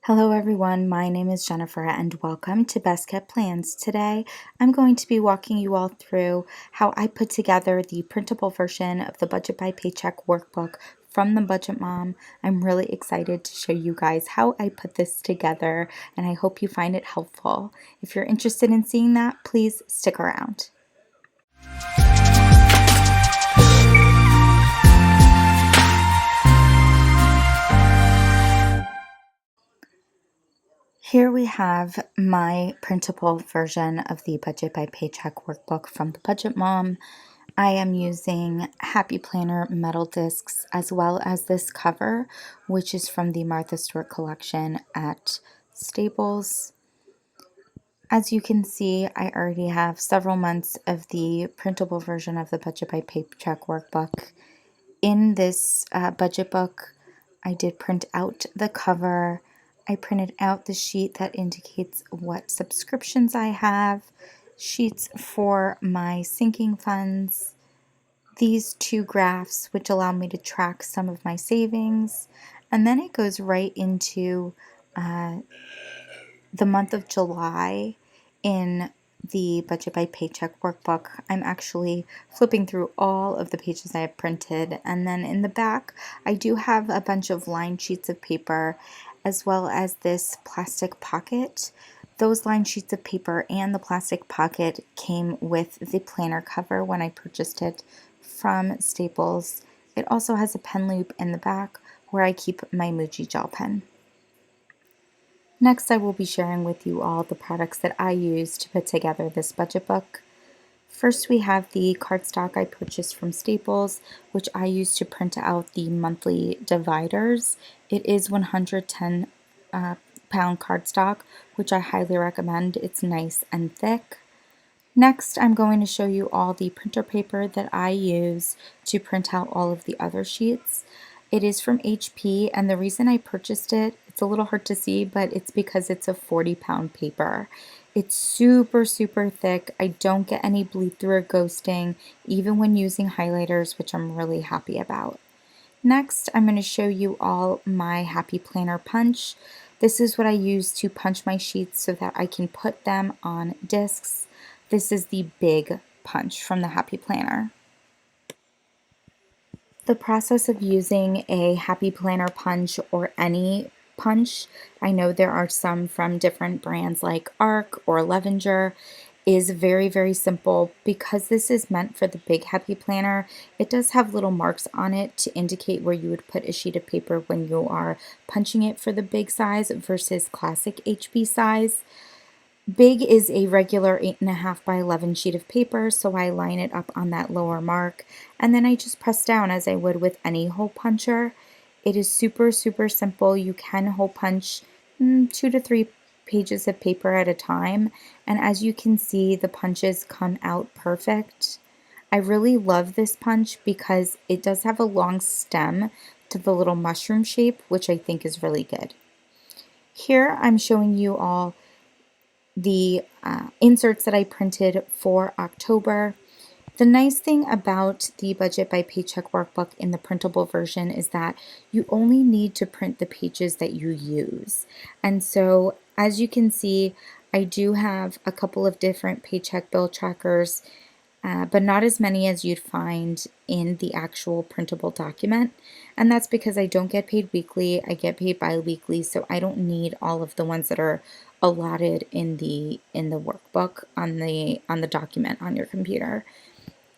Hello everyone, my name is Jennifer and welcome to Best Kept Plans. Today I'm going to be walking you all through how I put together the printable version of the Budget by Paycheck workbook from the Budget Mom. I'm really excited to show you guys how I put this together and I hope you find it helpful. If you're interested in seeing that, please stick around. Here we have my printable version of the Budget by Paycheck workbook from the Budget Mom. I am using Happy Planner metal discs as well as this cover, which is from the Martha Stewart collection at Staples. As you can see, I already have several months of the printable version of the Budget by Paycheck workbook. In this budget book, I did print out the cover. I printed out the sheet that indicates what subscriptions I have, sheets for my sinking funds, these two graphs which allow me to track some of my savings, and then it goes right into the month of July in the Budget by Paycheck workbook. I'm actually flipping through all of the pages I have printed, and then in the back I do have a bunch of lined sheets of paper as well as this plastic pocket. Those lined sheets of paper and the plastic pocket came with the planner cover when I purchased it from Staples. It also has a pen loop in the back where I keep my Muji gel pen. Next, I will be sharing with you all the products that I use to put together this budget book. First, we have the cardstock I purchased from Staples, which I use to print out the monthly dividers. It is 110 pound cardstock, which I highly recommend. It's nice and thick. Next, I'm going to show you all the printer paper that I use to print out all of the other sheets. It is from HP, and the reason I purchased it, it's a little hard to see, but it's because it's a 40-pound paper. It's super, super thick. I don't get any bleed through or ghosting, even when using highlighters, which I'm really happy about. Next, I'm going to show you all my Happy Planner punch. This is what I use to punch my sheets so that I can put them on discs. This is the big punch from the Happy Planner. The process of using a Happy Planner punch or any punch, I know there are some from different brands like Arc or Levenger, is very, very simple. Because this is meant for the big Happy Planner, it does have little marks on it to indicate where you would put a sheet of paper when you are punching it for the big size versus classic HP size. Big is a regular 8.5 by 11 sheet of paper, so I line it up on that lower mark, and then I just press down as I would with any hole puncher. It is super, super simple. You can hole punch 2 to 3 pages of paper at a time, and as you can see, the punches come out perfect. I really love this punch because it does have a long stem to the little mushroom shape, which I think is really good. Here I'm showing you all the inserts that I printed for October. The nice thing about the Budget by Paycheck workbook in the printable version is that you only need to print the pages that you use. And so, as you can see, I do have a couple of different paycheck bill trackers, but not as many as you'd find in the actual printable document. And that's because I don't get paid weekly, I get paid bi-weekly, so I don't need all of the ones that are allotted in the workbook on the document on your computer.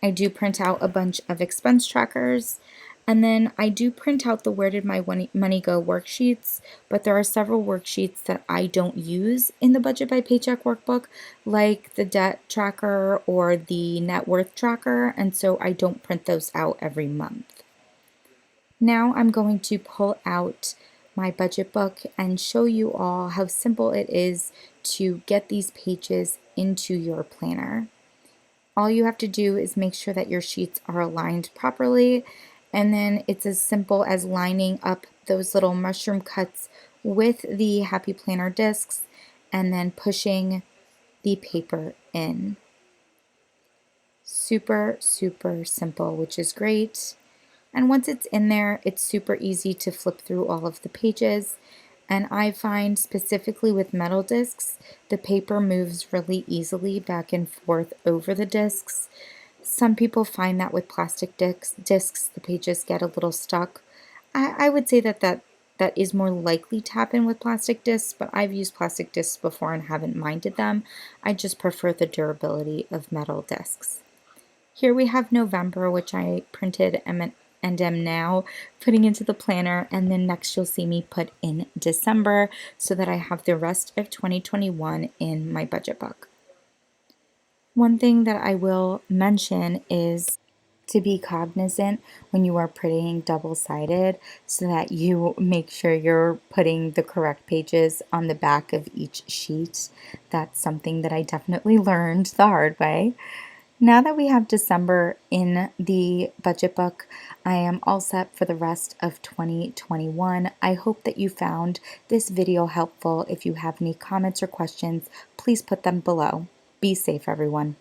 I do print out a bunch of expense trackers, and then I do print out the Where Did My Money Go worksheets, but there are several worksheets that I don't use in the Budget by Paycheck workbook, like the debt tracker or the net worth tracker, and so I don't print those out every month. Now I'm going to pull out my budget book and show you all how simple it is to get these pages into your planner. All you have to do is make sure that your sheets are aligned properly, and then it's as simple as lining up those little mushroom cuts with the Happy Planner discs and then pushing the paper in. Super, super simple, which is great. And once it's in there, it's super easy to flip through all of the pages. And I find specifically with metal discs, the paper moves really easily back and forth over the discs. Some people find that with plastic discs, the pages get a little stuck. I would say that is more likely to happen with plastic discs, but I've used plastic discs before and haven't minded them. I just prefer the durability of metal discs. Here we have November, which I printed and am now putting into the planner, and then next you'll see me put in December so that I have the rest of 2021 in my budget book. One thing that I will mention is to be cognizant when you are printing double-sided so that you make sure you're putting the correct pages on the back of each sheet. That's something that I definitely learned the hard way. Now that we have December in the budget book, I am all set for the rest of 2021. I hope that you found this video helpful. If you have any comments or questions, please put them below. Be safe, everyone.